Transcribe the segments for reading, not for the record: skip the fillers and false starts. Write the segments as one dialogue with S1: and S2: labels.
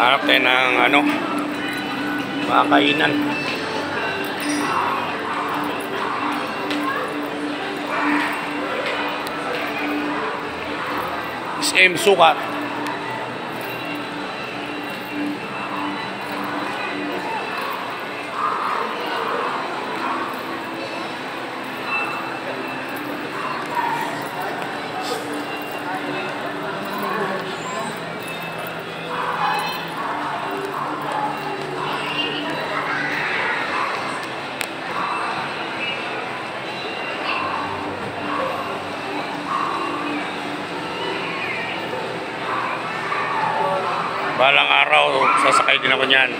S1: Hanap tayo ng ano, mga kainan. SM Sukat. Balang araw, sasakay din ako niyan.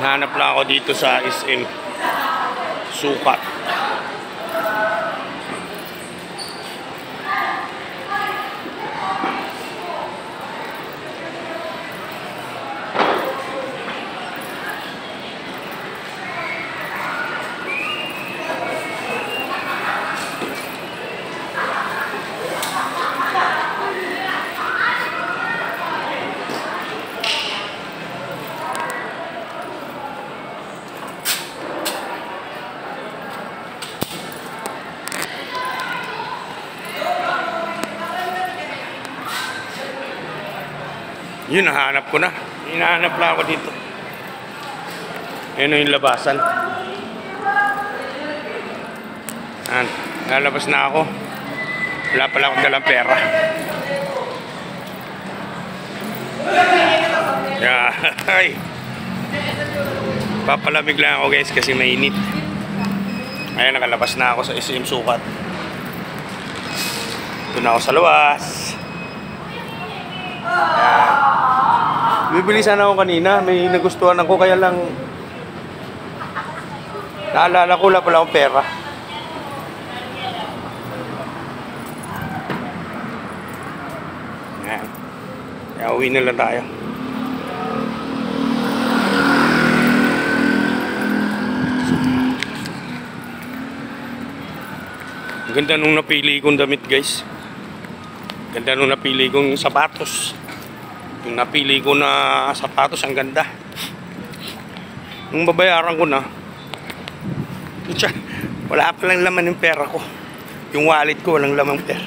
S1: Hanap lang ako dito sa SM Sukat. Yun, nahanap ko na. Hinahanap lang ako dito. Ayun yung labasan. Ayan, lalabas na ako. Wala pala akong dalang pera. Yeah. Ay. Papalamig lang ako guys kasi mainit. Ayan, nakalabas na ako sa SM Sukat. Ito na ako sa labas. Ayan. Bibili sana ako kanina, may nagustuhan ako kaya lang naalala ko, wala pala akong pera. Ayan. Kaya uwi na lang tayo. Ang ganda nung napili kong damit guys. Ganda nung napili kong sapatos. Yung napili ko na sapatos, ang ganda. Nung babayaran ko na, wala pa lang laman yung pera ko. Yung wallet ko, walang lamang pera.